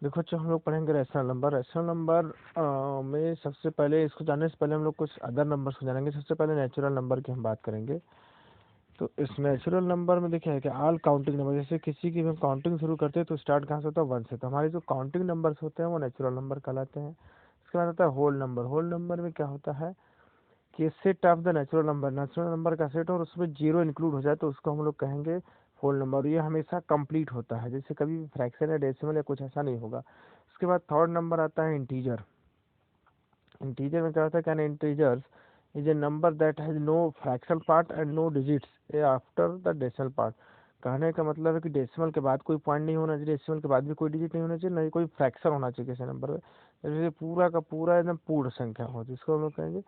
देखो बच्चों, हम लोग पढ़ेंगे रैशनल नंबर। रैशनल नंबर में सबसे पहले, इसको जानने से पहले हम लोग कुछ अदर नंबर्स को जानेंगे। सबसे पहले नेचुरल नंबर की हम बात करेंगे। तो इस नेचुरल नंबर में देखिए कि ऑल काउंटिंग नंबर, जैसे किसी की भी हम काउंटिंग शुरू करते हैं तो स्टार्ट कहाँ से होता है, 1 से। तो हमारे जो काउंटिंग नंबर्स होते हैं वो नेचुरल नंबर कहलाते हैं। इसके बाद आता है होल नंबर। होल नंबर में क्या होता है कि set of the natural number, natural number का सेट और उसमें जीरो इंक्लूड हो जाए तो उसको हम लोग कहेंगे होल नंबर। ये हमेशा कंप्लीट होता है, जैसे कभी भी फ्रैक्शन या डेसिमल या कुछ ऐसा नहीं होगा। उसके बाद थर्ड नंबर आता है इंटीजर। इंटीजर में क्या होता है, can integers is a number that has no fractional part and no digits after the decimal part. कहने का मतलब है कि डेसिमल के बाद कोई पॉइंट नहीं होना चाहिए, डेसिमल के बाद भी कोई डिजिट नहीं होना चाहिए, नहीं कोई फ्रैक्शन होना चाहिए किसी नंबर में। जैसे पूरा का पूरा एकदम पूर्ण संख्या हो, जिसको हम लोग कहेंगे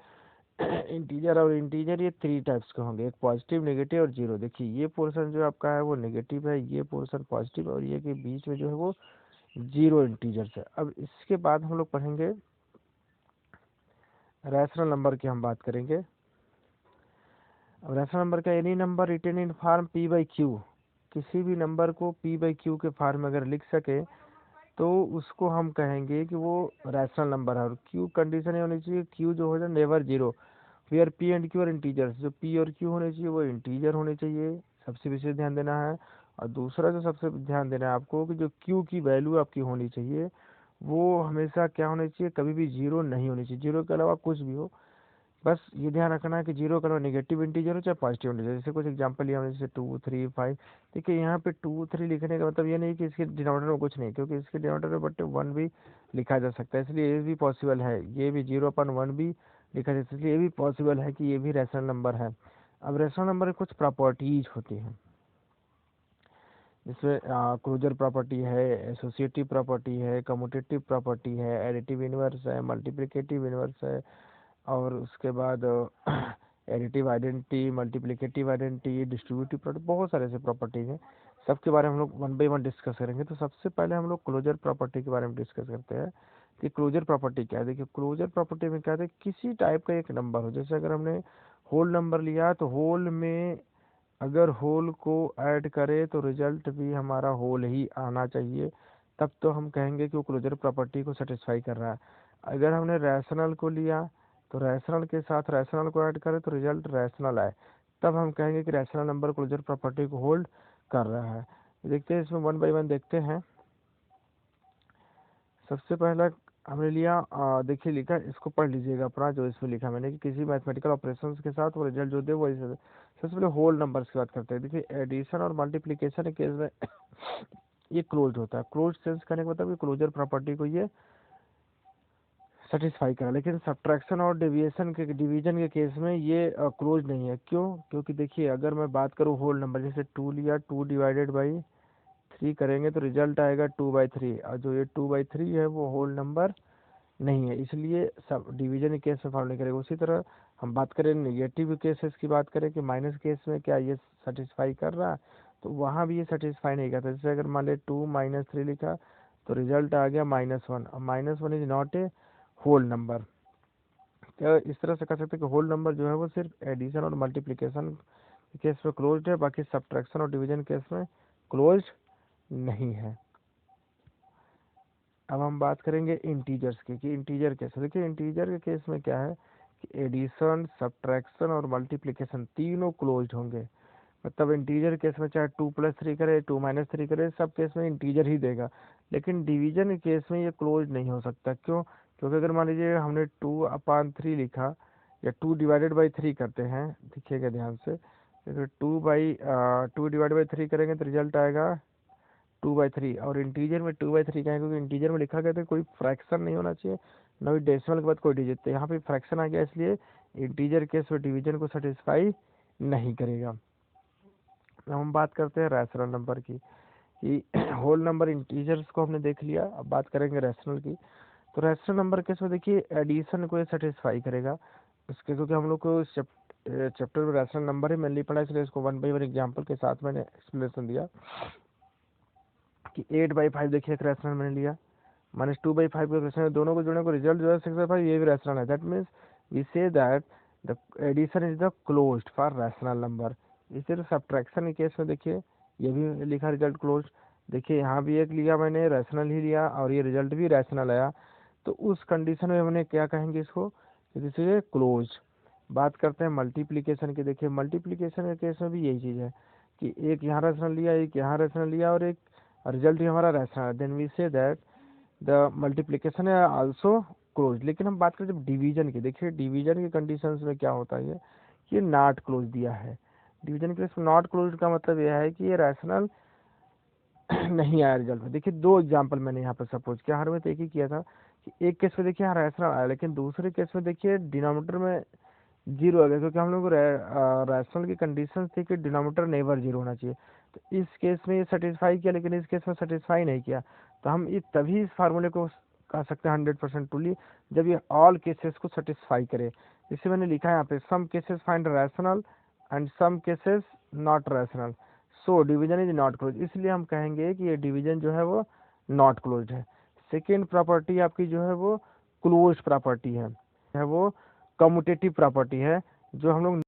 इंटीजर। और इंटीजर ये 3 टाइप्स के होंगे, एक पॉजिटिव, नेगेटिव और जीरो। देखिए ये पोर्शन जो आपका है वो नेगेटिव है, ये पोर्शन पॉजिटिव, और ये के बीच में जो है वो जीरो इंटीजर है। अब इसके बाद हम लोग पढ़ेंगे रैशनल नंबर की हम बात करेंगे। अब रैशनल नंबर का any number written in form P by Q, किसी भी नंबर को पी बाई क्यू के फॉर्म में अगर लिख सके तो उसको हम कहेंगे कि वो रैशनल नंबर है। और क्यू कंडीशन ये होनी चाहिए, क्यू जो हो जाए never zero, where P and Q are integers. जो पी और क्यू होने चाहिए वो इंटीजर होने चाहिए, सबसे विशेष ध्यान देना है। और दूसरा जो सबसे ध्यान देना है आपको कि जो क्यू की वैल्यू आपकी होनी चाहिए वो हमेशा क्या होनी चाहिए, कभी भी जीरो नहीं होनी चाहिए। जीरो के अलावा कुछ भी हो, बस ये ध्यान रखना है कि जीरो का नेगेटिव इंटीजर हो चाहे पॉजिटिव इंटीजर। जैसे कुछ एग्जांपल लिया हमने, जैसे 2 3 5। देखिए यहाँ पे 2 3 लिखने का मतलब ये नहीं कि इसके डिनोमिनेटर में कुछ नहीं, क्योंकि इसके डिनोमिनेटर में बट 1 भी लिखा जा सकता है, इसलिए ये भी पॉसिबल है। ये भी 0/1 भी लिखा जा सकता है, इसलिए ये भी पॉसिबल है कि ये भी रैशनल नंबर है। अब रैशनल नंबर की कुछ प्रॉपर्टीज होती हैं, जिसमें क्लोजर प्रॉपर्टी है, एसोसिएटिव प्रॉपर्टी है, कम्यूटेटिव प्रॉपर्टी है, एडिटिव इनवर्स है, मल्टीप्लिकेटिव इनवर्स है, और उसके बाद additive identity, multiplicative identity, distributive property, बहुत सारे ऐसे प्रॉपर्टीज हैं। सबके बारे में हम लोग 1 बाई 1 डिस्कस करेंगे। तो सबसे पहले हम लोग क्लोजर प्रॉपर्टी के बारे में डिस्कस करते हैं कि क्लोजर प्रॉपर्टी क्या है। देखिए क्लोजर प्रॉपर्टी में क्या है, किसी टाइप का एक नंबर हो, जैसे अगर हमने होल नंबर लिया तो होल में अगर होल को ऐड करें तो रिजल्ट भी हमारा होल ही आना चाहिए, तब तो हम कहेंगे कि वो क्लोजर प्रॉपर्टी को सेटिस्फाई कर रहा है। अगर हमने रैशनल को लिया तो रैशनल के साथ रैशनल को ऐड करें तो रिजल्ट रैशनल आए, तब हम कहेंगे कि रैशनल नंबर क्लोजर प्रॉपर्टी को होल्ड कर रहा है। देखते हैं इसमें 1 बाई 1 देखते हैं। सबसे पहला हमने लिया, देखिए लिखा, इसको पढ़ लीजिएगा अपना जो इसमें लिखा मैंने, कि किसी मैथमेटिकल ऑपरेशंस के साथ वो रिजल्ट जो दे वो ऐसे। सबसे पहले होल नंबर्स की बात करते हैं। देखिए एडिशन और मल्टीप्लिकेशन के केस में ये क्लोज्ड होता है। क्लोज्ड सेंस करने का मतलब क्लोजर प्रॉपर्टी को ये सेटिस्फाई करा। लेकिन सब्ट्रैक्शन और डिविएशन के डिवीजन के केस में ये क्लोज नहीं है। क्यों? क्योंकि देखिए अगर मैं बात करूँ होल नंबर, जैसे 2 लिया, 2 डिवाइडेड बाई 3 करेंगे तो रिजल्ट आएगा 2/3, और जो ये 2/3 है वो होल नंबर नहीं है, इसलिए सब डिवीजन के केस में फॉलो नहीं करेगा। उसी तरह हम बात करें नेगेटिव केसेस की बात करें कि माइनस केस में क्या ये सेटिस्फाई कर रहा है, तो वहाँ भी ये सेटिस्फाई नहीं करता। जैसे अगर मान ले 2 - 3 लिखा तो रिजल्ट आ गया -1, और -1 is not a whole number. क्या इस तरह से कह सकते हैं कि होल नंबर जो है वो सिर्फ एडिशन और मल्टीप्लिकेशन केस में क्लोज्ड है, बाकी सब्ट्रैक्शन और डिवीजन केस में क्लोज्ड नहीं है। अब हम बात करेंगे इंटीजर्स की, कि इंटीजर कैसे। देखिए इंटीजर के केस में क्या है कि एडिशन, सब्ट्रैक्शन और मल्टीप्लिकेशन तीनों क्लोज्ड होंगे। मतलब इंटीजर केस में चाहे 2+3 करे, 2 - 3 करे, सब केस में इंटीजर ही देगा। लेकिन डिवीजन के केस में ये क्लोज नहीं हो सकता। क्यों? क्योंकि अगर मान लीजिए हमने 2/3 लिखा, या 2/3 करते हैं, देखिएगा ध्यान से, जैसे 2/3 करेंगे तो रिजल्ट आएगा 2/3, और इंटीजर में 2/3 का है क्योंकि इंटीजर में लिखा गया था कोई फ्रैक्शन नहीं होना चाहिए, न भी डेसिमल के बाद कोई डिजिट। तो यहाँ पे फ्रैक्शन आ गया, इसलिए इंटीजर केस में डिवीजन को सेटिस्फाई नहीं करेगा। अब हम बात करते हैं रैशनल नंबर की, कि होल नंबर इंटीजर्स को हमने देख लिया, अब बात करेंगे रैशनल की। तो रैशनल नंबर केस में देखिए एडिशन को ये सेटिस्फाई करेगा इसके, क्योंकि हम लोग को चैप्टर में रैशनल नंबर ही मेनली पढ़ा, इसलिए इसको 1 बाई 1 एग्जाम्पल के साथ मैंने एक्सप्लेनेशन दिया। कि 8/5 देखिए एक रैशनल मैंने लिया, -2/5 को रैशनल, दोनों को जोड़ने को रिजल्ट जो है 6/5, ये भी रैशनल है। That means we say that the addition is the closed for rational number. इसी तरह सब्ट्रैक्शन के केस में देखिए ये भी लिखा रिजल्ट क्लोज्ड। देखिए यहाँ भी एक लिया मैंने, रैशनल ही लिया और ये रिजल्ट भी रैशनल आया, तो उस कंडीशन में हमने क्या कहेंगे इसको, कि दिस इज क्लोज। बात करते हैं मल्टीप्लिकेशन की। देखिए मल्टीप्लिकेशन के केस में भी यही चीज़ है कि एक यहाँ रैशनल लिया, एक यहाँ रैशनल लिया और एक रिजल्ट भी हमारा रैशनल है, then we say that the multiplication है आल्सो क्लोज। लेकिन हम बात करें जब डिवीजन की, देखिए डिवीजन के कंडीशंस में क्या होता है, ये नॉट क्लोज दिया है। डिवीजन के केस में नॉट क्लोज का मतलब यह है कि ये रैशनल नहीं आया रिजल्ट में। देखिए दो एग्जांपल मैंने यहाँ पर सपोज किया, हर में तो एक ही किया था कि एक केस में देखिए यहाँ रैशनल आया, लेकिन दूसरे केस में देखिए डिनोमिनेटर में जीरो आ गया, क्योंकि हम लोग को रैशनल की कंडीशन थी कि डिनोमिनेटर नेवर जीरो होना चाहिए। तो इस केस में ये सेटिस्फाई किया, लेकिन इस केस में सेटिस्फाई नहीं किया। तो हम ये तभी इस फार्मूले को कह सकते हैं 100% ट्रूली जब ये ऑल केसेस को सेटिस्फाई करे। इसे मैंने लिखा है यहाँ पे, some cases find rational and some cases not rational, so division is not close. इसलिए हम कहेंगे कि ये डिवीजन जो है वो नॉट क्लोज है। सेकेंड प्रॉपर्टी आपकी जो है वो क्लोज प्रॉपर्टी है वो कम्यूटेटिव प्रॉपर्टी है, जो हम लोग